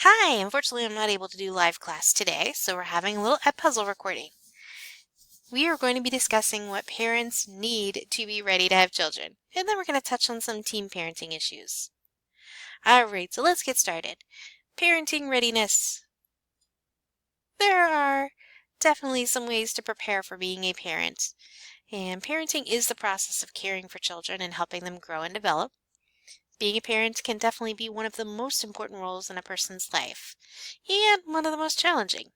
Hi, unfortunately I'm not able to do live class today, so we're having a little puzzle recording. We are going to be discussing what parents need to be ready to have children, and then we're going to touch on some teen parenting issues. Alright, so let's get started. Parenting readiness. There are definitely some ways to prepare for being a parent, and parenting is the process of caring for children and helping them grow and develop. Being a parent can definitely be one of the most important roles in a person's life, and one of the most challenging.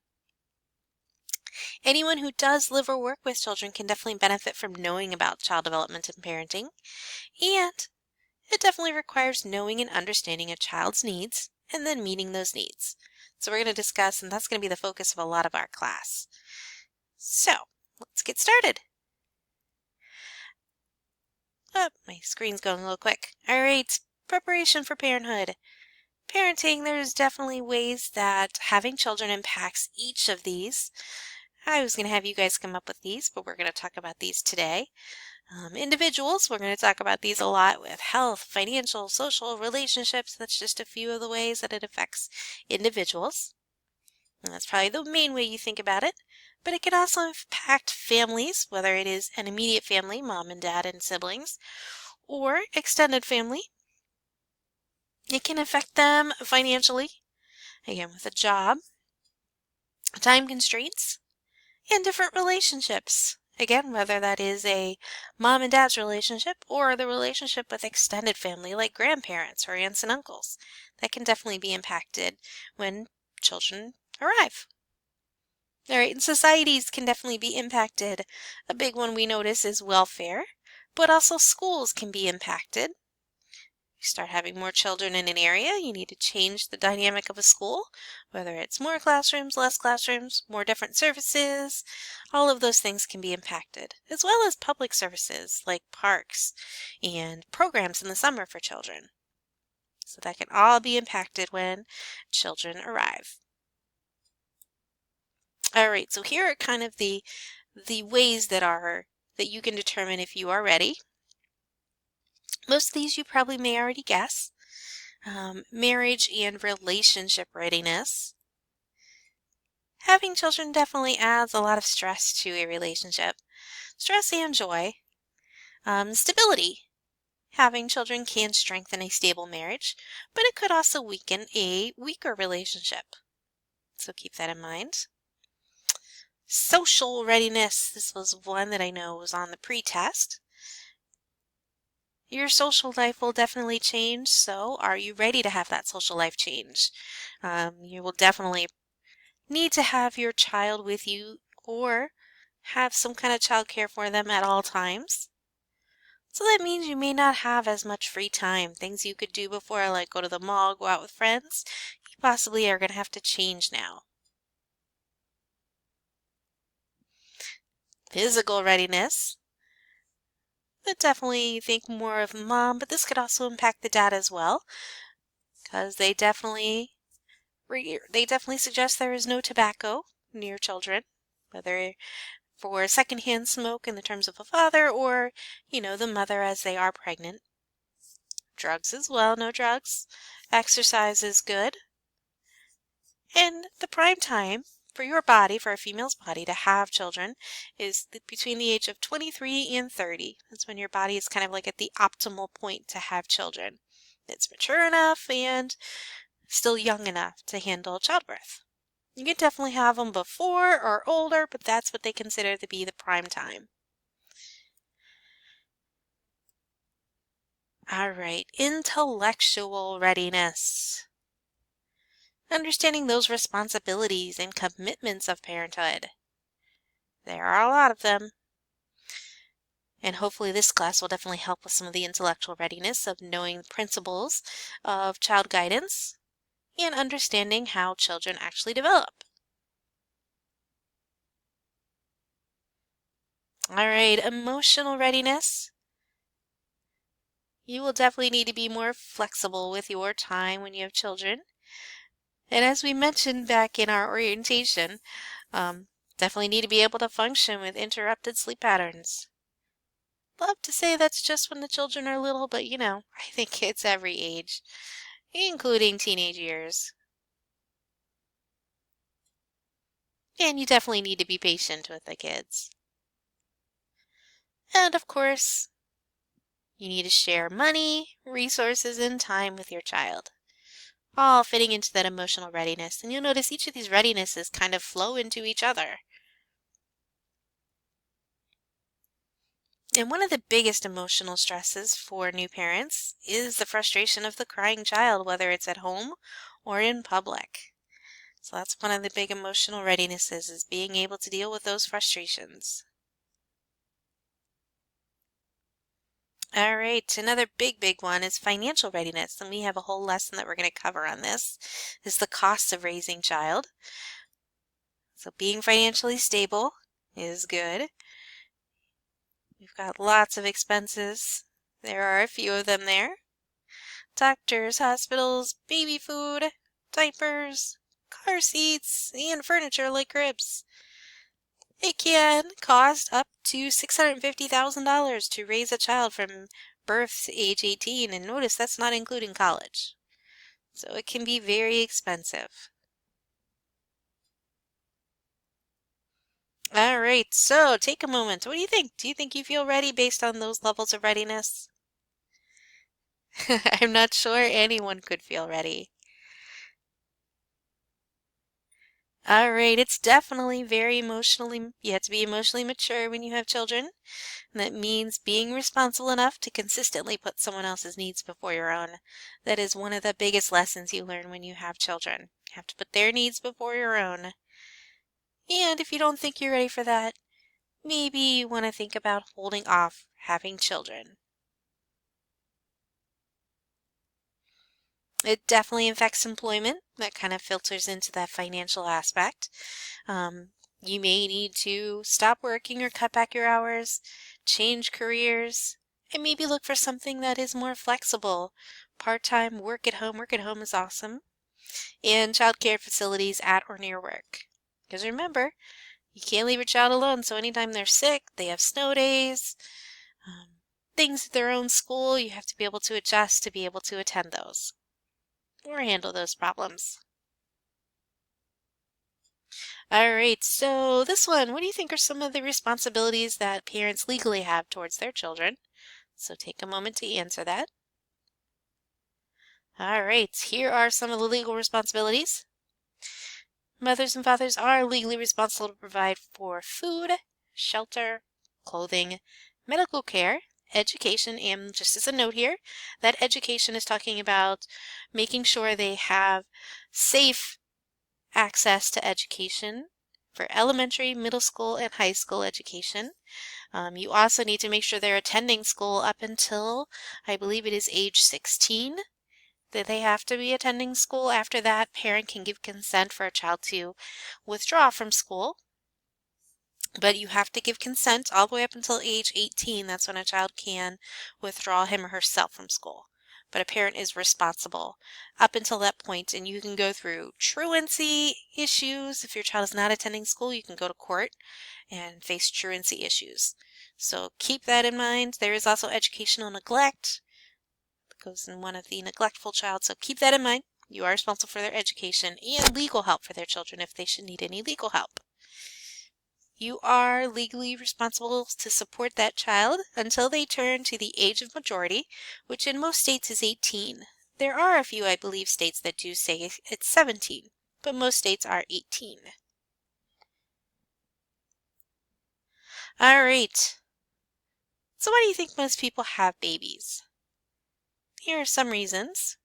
Anyone who does live or work with children can definitely benefit from knowing about child development and parenting, and it definitely requires knowing and understanding a child's needs and then meeting those needs. So we're going to discuss, and that's going to be the focus of a lot of our class. So let's get started. Oh, my screen's going a little quick. All right, preparation for parenthood. Parenting, there's definitely ways that having children impacts each of these. I was going to have you guys come up with these, but we're going to talk about these today. Individuals, we're going to talk about these a lot with health, financial, social, relationships. That's just a few of the ways that it affects individuals. And that's probably the main way you think about it. But it can also impact families, whether it is an immediate family, mom and dad and siblings, or extended family. It can affect them financially, again with a job, time constraints, and different relationships. Again, whether that is a mom and dad's relationship or the relationship with extended family like grandparents or aunts and uncles, that can definitely be impacted when children arrive. All right, and societies can definitely be impacted. A big one we notice is welfare, but also schools can be impacted. You start having more children in an area, you need to change the dynamic of a school, whether it's more classrooms, less classrooms, more different services. All of those things can be impacted, as well as public services like parks and programs in the summer for children. So that can all be impacted when children arrive. All right, so here are kind of the ways that you can determine if you are ready. Most of these you probably may already guess. Marriage and relationship readiness. Having children definitely adds a lot of stress to a relationship. Stress and joy. Stability. Having children can strengthen a stable marriage, but it could also weaken a weaker relationship. So keep that in mind. Social readiness. This was one that I know was on the pre-test. Your social life will definitely change, so are you ready to have that social life change? You will definitely need to have your child with you or have some kind of child care for them at all times. So that means you may not have as much free time. Things you could do before, like go to the mall, go out with friends, you possibly are going to have to change now. Physical readiness. I definitely think more of mom, but this could also impact the dad as well, because they definitely suggest there is no tobacco near children, whether for secondhand smoke in the terms of a father or, the mother as they are pregnant. Drugs as well, no drugs. Exercise is good. And the prime time for your body, for a female's body, to have children is between the age of 23 and 30. That's when your body is kind of like at the optimal point to have children. It's mature enough and still young enough to handle childbirth. You can definitely have them before or older, but that's what they consider to be the prime time. All right, intellectual readiness. Understanding those responsibilities and commitments of parenthood. There are a lot of them. And hopefully this class will definitely help with some of the intellectual readiness of knowing principles of child guidance and understanding how children actually develop. All right, emotional readiness. You will definitely need to be more flexible with your time when you have children. And as we mentioned back in our orientation, definitely need to be able to function with interrupted sleep patterns. Love to say that's just when the children are little, but I think it's every age, including teenage years. And you definitely need to be patient with the kids. And of course, you need to share money, resources, and time with your child, all fitting into that emotional readiness. And you'll notice each of these readinesses kind of flow into each other. And one of the biggest emotional stresses for new parents is the frustration of the crying child, whether it's at home or in public. So that's one of the big emotional readinesses, is being able to deal with those frustrations. All right, another big one is financial readiness, and we have a whole lesson that we're going to cover on this, is the costs of raising child. So being financially stable is good. We've got lots of expenses. There are a few of them there. Doctors, hospitals, baby food, diapers, car seats, and furniture like cribs. It can cost up to $650,000 to raise a child from birth to age 18, and notice that's not including college. So it can be very expensive. All right, so take a moment. What do you think? Do you think you feel ready based on those levels of readiness? I'm not sure anyone could feel ready. All right, it's definitely you have to be emotionally mature when you have children. And that means being responsible enough to consistently put someone else's needs before your own. That is one of the biggest lessons you learn when you have children. You have to put their needs before your own. And if you don't think you're ready for that, maybe you want to think about holding off having children. It definitely affects employment. That kind of filters into that financial aspect. You may need to stop working or cut back your hours, change careers, and maybe look for something that is more flexible. Part-time work at home. Work at home is awesome. And childcare facilities at or near work. Because remember, you can't leave your child alone, so anytime they're sick, they have snow days, things at their own school, you have to be able to adjust to be able to attend those or handle those problems. All right, so this one, what do you think are some of the responsibilities that parents legally have towards their children? So take a moment to answer that. All right, here are some of the legal responsibilities. Mothers and fathers are legally responsible to provide for food, shelter, clothing, medical care, education, and just as a note here, that education is talking about making sure they have safe access to education for elementary, middle school, and high school education. You also need to make sure they're attending school up until, I believe it is age 16, that they have to be attending school. After that, parent can give consent for a child to withdraw from school. But you have to give consent all the way up until age 18. That's when a child can withdraw him or herself from school. But a parent is responsible up until that point, and you can go through truancy issues. If your child is not attending school, you can go to court and face truancy issues. So keep that in mind. There is also educational neglect that goes in one of the neglectful child. So keep that in mind. You are responsible for their education and legal help for their children if they should need any legal help. You are legally responsible to support that child until they turn to the age of majority, which in most states is 18. There are a few, I believe, states that do say it's 17, but most states are 18. All right. So why do you think most people have babies? Here are some reasons.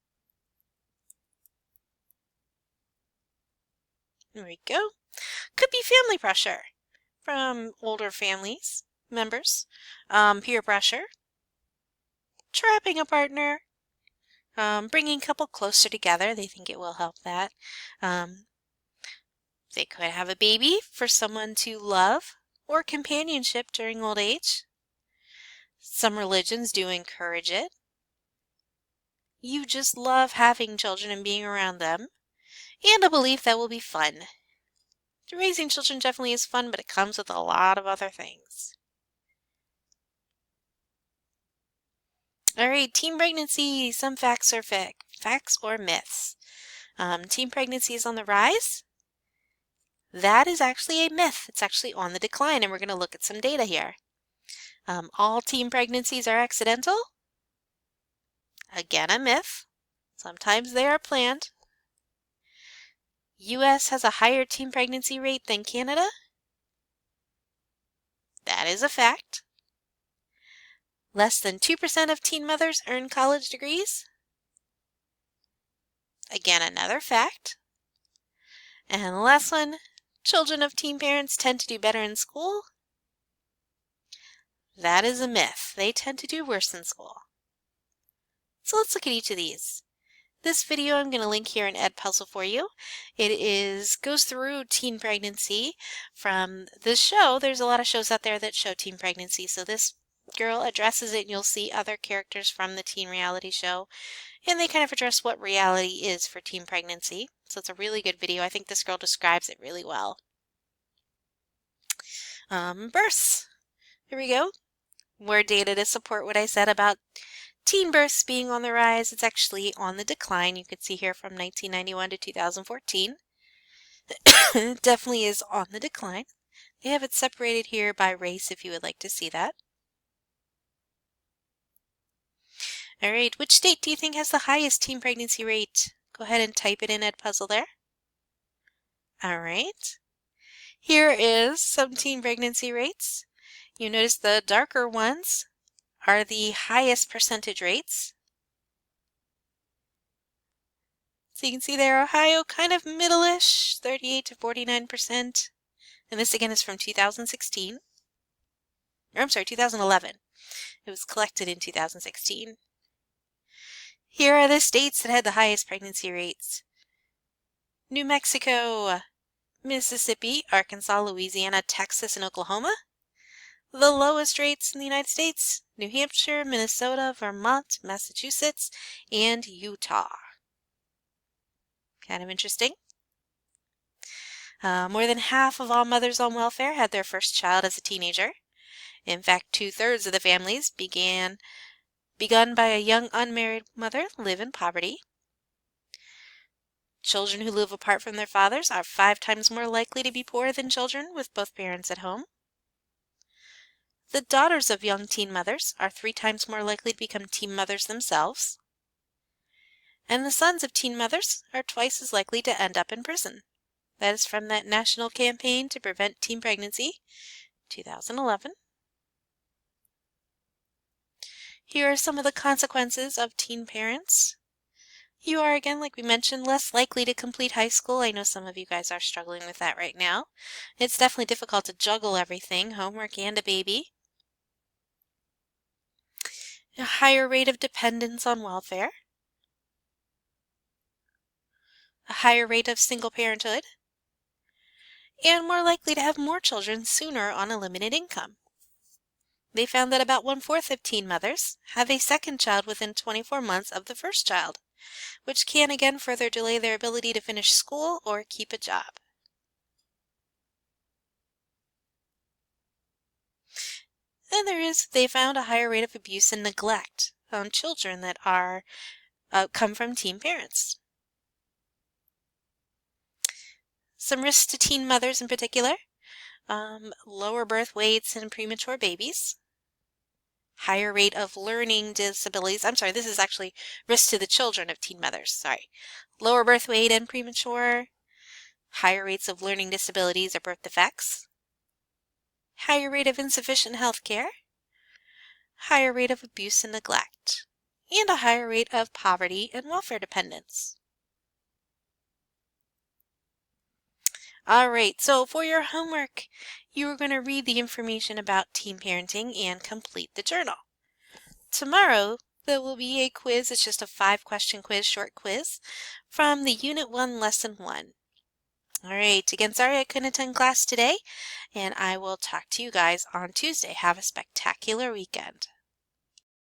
There we go. Could be family pressure from older families, members, peer pressure, trapping a partner, bringing a couple closer together. They think it will help that. They could have a baby for someone to love or companionship during old age. Some religions do encourage it. You just love having children and being around them. And a belief that will be fun. Raising children definitely is fun, but it comes with a lot of other things. All right, teen pregnancy. Some facts are facts or myths. Teen pregnancy is on the rise. That is actually a myth. It's actually on the decline, and we're going to look at some data here. All teen pregnancies are accidental. Again, a myth. Sometimes they are planned. U.S. has a higher teen pregnancy rate than Canada. That is a fact. Less than 2% of teen mothers earn college degrees. Again, another fact. And the last one, children of teen parents tend to do better in school. That is a myth. They tend to do worse in school. So let's look at each of these. This video I'm going to link here in Edpuzzle for you. It goes through teen pregnancy from the show. There's a lot of shows out there that show teen pregnancy. So this girl addresses it, and you'll see other characters from the teen reality show. And they kind of address what reality is for teen pregnancy. So it's a really good video. I think this girl describes it really well. Births. Here we go. More data to support what I said about teen births being on the rise. It's actually on the decline. You can see here from 1991 to 2014. It definitely is on the decline. They have it separated here by race if you would like to see that. All right, which state do you think has the highest teen pregnancy rate? Go ahead and type it in Edpuzzle there. All right. Here is some teen pregnancy rates. You notice the darker ones are the highest percentage rates. So you can see there, Ohio kind of middle-ish, 38 to 49%. And this again is from 2016. Or I'm sorry, 2011. It was collected in 2016. Here are the states that had the highest pregnancy rates. New Mexico, Mississippi, Arkansas, Louisiana, Texas, and Oklahoma. The lowest rates in the United States, New Hampshire, Minnesota, Vermont, Massachusetts, and Utah. Kind of interesting. More than half of all mothers on welfare had their first child as a teenager. In fact, 2/3 of the families begun by a young unmarried mother live in poverty. Children who live apart from their fathers are 5 times more likely to be poor than children with both parents at home. The daughters of young teen mothers are 3 times more likely to become teen mothers themselves. And the sons of teen mothers are twice as likely to end up in prison. That is from that National Campaign to Prevent Teen Pregnancy, 2011. Here are some of the consequences of teen parents. You are, again, like we mentioned, less likely to complete high school. I know some of you guys are struggling with that right now. It's definitely difficult to juggle everything, homework and a baby. A higher rate of dependence on welfare. A higher rate of single parenthood. And more likely to have more children sooner on a limited income. They found that about 1/4 of teen mothers have a second child within 24 months of the first child, which can again further delay their ability to finish school or keep a job. And they found a higher rate of abuse and neglect on children that come from teen parents. Some risks to teen mothers in particular, lower birth weights and premature babies, higher rate of learning disabilities. I'm sorry, this is actually risk to the children of teen mothers, sorry. Lower birth weight and premature, higher rates of learning disabilities or birth defects, higher rate of insufficient health care, higher rate of abuse and neglect, and a higher rate of poverty and welfare dependence. All right, so for your homework, you are going to read the information about teen parenting and complete the journal. Tomorrow, there will be a quiz. It's just a 5-question quiz, short quiz, from the Unit 1, Lesson 1. All right, again, sorry I couldn't attend class today, and I will talk to you guys on Tuesday. Have a spectacular weekend.